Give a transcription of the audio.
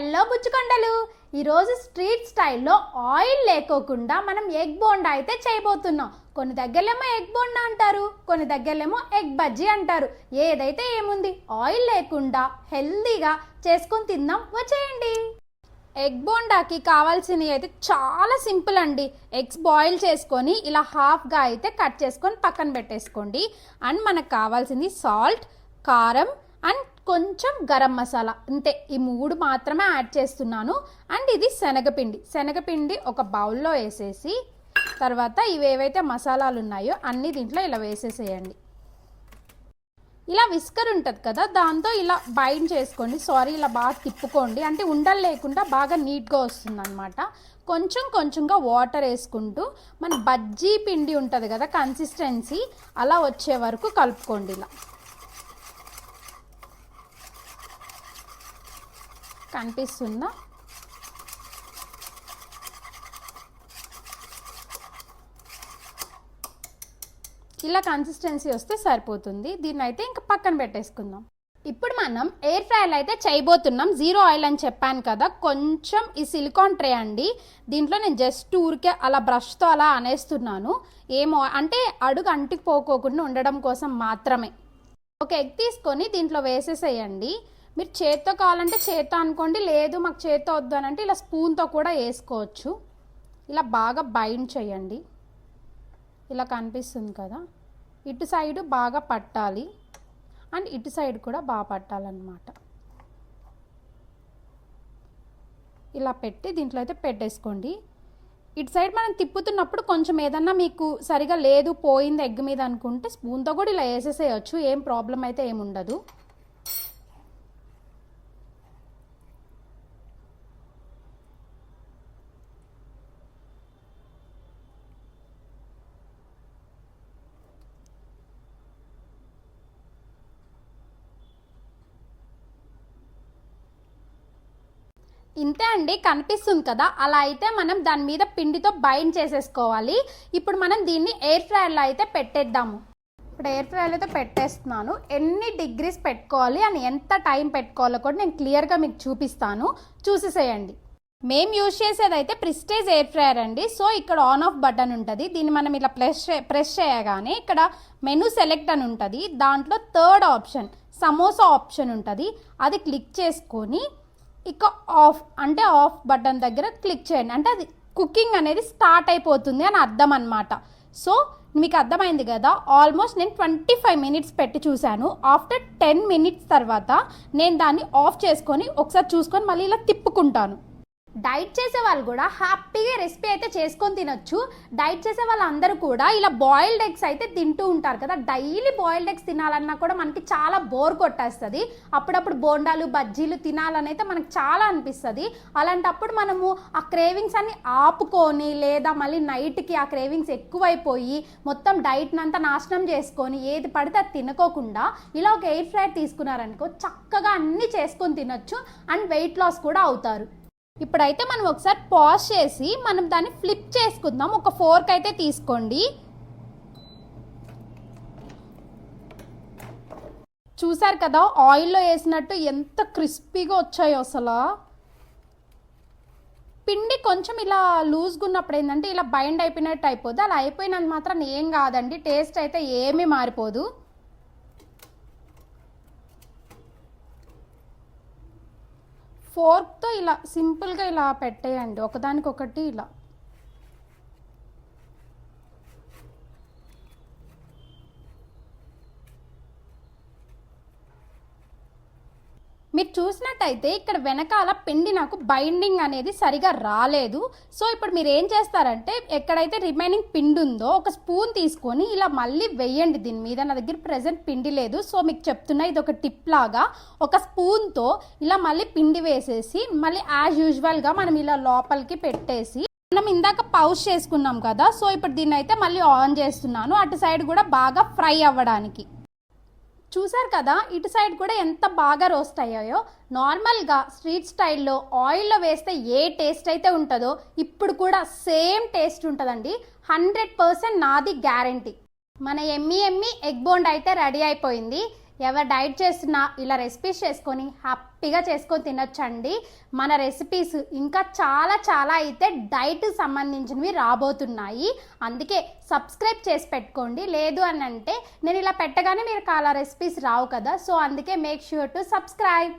Hello బుచ్చుకొండలు, ఈరోజు street స్టైల్లో oil లేకోకుండా మనం ఎగ్ బోండా అయితే చేయబోతున్నాం. కొన్ని దగ్గరలేమో ఎగ్ బోండా అంటారు, కొన్ని దగ్గరలేమో ఎగ్ బజ్జీ అంటారు. ఏదైతే ఏముంది, ఆయిల్ లేకుండా హెల్దీగా చేసుకొని తిందాం, వచ్చేయండి. ఎగ్ బోండాకి కావాల్సినవి అయితే చాలా సింపుల్ అండి. ఎగ్స్ బాయిల్ చేసుకొని ఇలా హాఫ్గా అయితే కట్ చేసుకొని పక్కన పెట్టేసుకోండి. అండ్ మనకు కావాల్సింది సాల్ట్, కారం అండ్ కొంచెం గరం మసాలా, అంతే. ఈ మూడు మాత్రమే యాడ్ చేస్తున్నాను. అండ్ ఇది శనగపిండి ఒక బౌల్లో వేసేసి తర్వాత ఇవేవైతే మసాలాలు ఉన్నాయో అన్నీ దీంట్లో ఇలా వేసేసేయండి. ఇలా విస్కర్ ఉంటుంది కదా, దాంతో ఇలా బైండ్ చేసుకోండి. ఇలా బాగా తిప్పుకోండి, అంటే ఉండలు లేకుండా బాగా నీట్గా వస్తుంది అనమాట. కొంచెంగా వాటర్ వేసుకుంటూ మన బజ్జీ పిండి ఉంటుంది కదా కన్సిస్టెన్సీ, అలా వచ్చే వరకు కలుపుకోండి. ఇలా కనిపిస్తుందా? ఇలా కన్సిస్టెన్సీ వస్తే సరిపోతుంది. దీన్ని అయితే ఇంకా పక్కన పెట్టేసుకుందాం. ఇప్పుడు మనం ఎయిర్ ఫ్రైయర్ అయితే చేయబోతున్నాం. 0 ఆయిల్ అని చెప్పాను కదా, కొంచెం ఈ సిలికాన్ ట్రే అండి. దీంట్లో నేను జస్ట్ ఊరికే అలా బ్రష్తో అలా అనేస్తున్నాను. ఏమో అంటే అడుగు అంటిపోకోకుండా ఉండడం కోసం మాత్రమే. ఒక ఎగ్ తీసుకొని దీంట్లో వేసేసేయండి. మీరు చేత్తో కావాలంటే చేత్తో అనుకోండి, లేదు మాకు చేత్తో వద్దు అని అంటే ఇలా స్పూన్తో కూడా వేసుకోవచ్చు. ఇలా బాగా బైండ్ చేయండి. ఇలా కనిపిస్తుంది కదా, ఇటు సైడు బాగా పట్టాలి అండ్ ఇటు సైడ్ కూడా బాగా పట్టాలన్నమాట. ఇలా పెట్టి దీంట్లో అయితే పెట్టేసుకోండి. ఇటు సైడ్ మనం తిప్పుతున్నప్పుడు కొంచెం ఏదన్నా మీకు సరిగా లేదు పోయింది ఎగ్ మీద అనుకుంటే స్పూన్తో కూడా ఇలా వేసేసేయచ్చు, ఏం ప్రాబ్లం అయితే ఏముండదు. ఇంతే అండి, కనిపిస్తుంది కదా. అలా అయితే మనం దాని మీద పిండితో బైండ్ చేసేసుకోవాలి. ఇప్పుడు మనం దీన్ని ఎయిర్ ఫ్రైయర్లో అయితే పెట్టేద్దాము. ఇప్పుడు ఎయిర్ ఫ్రైయర్లో అయితే పెట్టేస్తున్నాను. ఎన్ని డిగ్రీస్ పెట్టుకోవాలి అని ఎంత టైం పెట్టుకోవాలో కూడా నేను క్లియర్గా మీకు చూపిస్తాను, చూసేసేయండి. మేము యూజ్ చేసేది అయితే ప్రెస్టీజ్ ఎయిర్ ఫ్రైయర్ అండి. సో ఇక్కడ ఆన్ ఆఫ్ బటన్ ఉంటుంది. దీన్ని మనం ఇలా ప్రెస్ చేయగానే ఇక్కడ మెనూ సెలెక్ట్ అని ఉంటుంది. దాంట్లో 3rd ఆప్షన్ సమోసా ఆప్షన్ ఉంటుంది. అది క్లిక్ చేసుకొని ఇక ఆఫ్ బటన్ దగ్గర క్లిక్ చేయండి. అంటే అది కుకింగ్ అనేది స్టార్ట్ అయిపోతుంది అని అర్థం అనమాట. సో మీకు అర్థమైంది కదా. ఆల్మోస్ట్ నేను 25 మినిట్స్ పెట్టి చూశాను. ఆఫ్టర్ 10 మినిట్స్ తర్వాత నేను దాన్ని ఆఫ్ చేసుకొని ఒకసారి చూసుకొని మళ్ళీ ఇలా తిప్పుకుంటాను. డైట్ చేసే వాళ్ళు కూడా హ్యాపీగా రెసిపీ అయితే చేసుకొని తినొచ్చు. డైట్ చేసే వాళ్ళందరూ కూడా ఇలా బాయిల్డ్ ఎగ్స్ అయితే తింటూ ఉంటారు కదా. డైలీ బాయిల్డ్ ఎగ్స్ తినాలన్నా కూడా మనకి చాలా బోర్ కొట్టేస్తుంది. అప్పుడప్పుడు బోండాలు బజ్జీలు తినాలని అయితే మనకు చాలా అనిపిస్తుంది. అలాంటప్పుడు మనము ఆ క్రేవింగ్స్ అన్ని ఆపుకొని, లేదా మళ్ళీ నైట్కి ఆ క్రేవింగ్స్ ఎక్కువైపోయి మొత్తం డైట్ని అంతా నాశనం చేసుకొని ఏది పడితే అది తినకోకుండా ఇలా ఒక ఎయిర్ ఫ్రైయర్ తీసుకున్నారనుకో, చక్కగా అన్నీ చేసుకొని తినొచ్చు అండ్ వెయిట్ లాస్ కూడా అవుతారు. ఇప్పుడైతే మనం ఒకసారి పాజ్ చేసి మనం దాన్ని ఫ్లిప్ చేసుకుందాం. ఒక ఫోర్క్ అయితే తీసుకోండి. చూసారు కదా ఆయిల్లో వేసినట్టు ఎంత క్రిస్పీగా వచ్చాయో అసలు. పిండి కొంచెం ఇలా లూజ్గా ఉన్నప్పుడు ఏంటంటే ఇలా బైండ్ అయిపోయినట్టు అయిపోద్ది. అలా అయిపోయినంత మాత్రం ఏం కాదండి, టేస్ట్ అయితే ఏమీ మారిపోదు. ఫోర్క్తో ఇలా సింపుల్గా ఇలా పెట్టేయండి, ఒకదానికొకటి ఇలా. మీరు చూసినట్టయితే ఇక్కడ వెనకాల పిండి నాకు బైండింగ్ అనేది సరిగా రాలేదు. సో ఇప్పుడు మీరు ఏం చేస్తారంటే ఎక్కడైతే రిమైనింగ్ పిండి ఉందో ఒక స్పూన్ తీసుకొని ఇలా మళ్ళీ వెయ్యండి దీని మీద. నా దగ్గర ప్రెజెంట్ పిండి లేదు, సో మీకు చెప్తున్నా, ఇది ఒక టిప్ లాగా. ఒక స్పూన్తో ఇలా మళ్ళీ పిండి వేసేసి మళ్ళీ యాజ్ యూజువల్గా మనం ఇలా లోపలికి పెట్టేసి, మనం ఇందాక పౌచ్ చేసుకున్నాం కదా, సో ఇప్పుడు దీన్ని అయితే మళ్ళీ ఆన్ చేస్తున్నాను, అటు సైడ్ కూడా బాగా ఫ్రై అవ్వడానికి. చూసారు కదా ఇటు సైడ్ కూడా ఎంత బాగా రోస్ట్ అయ్యాయో. నార్మల్గా స్ట్రీట్ స్టైల్లో ఆయిల్లో వేస్తే ఏ టేస్ట్ అయితే ఉంటుందో ఇప్పుడు కూడా సేమ్ టేస్ట్ ఉంటుందండి. 100% నాది గ్యారంటీ. మన ఎమ్మి ఎగ్ బోండా అయితే రెడీ అయిపోయింది. ఎవరు డైట్ చేస్తున్నా ఇలా రెసిపీస్ చేసుకొని హ్యాపీ హ్యాపీగా చేసుకొని తినొచ్చండి. మన రెసిపీస్ ఇంకా చాలా చాలా అయితే డైట్ సంబంధించినవి రాబోతున్నాయి. అందుకే సబ్స్క్రైబ్ చేసి పెట్టుకోండి. లేదు అని అంటే నేను ఇలా పెట్టగానే మీరు చాలా రెసిపీస్ రావు కదా, సో అందుకే మేక్ ష్యూర్ టు సబ్స్క్రైబ్.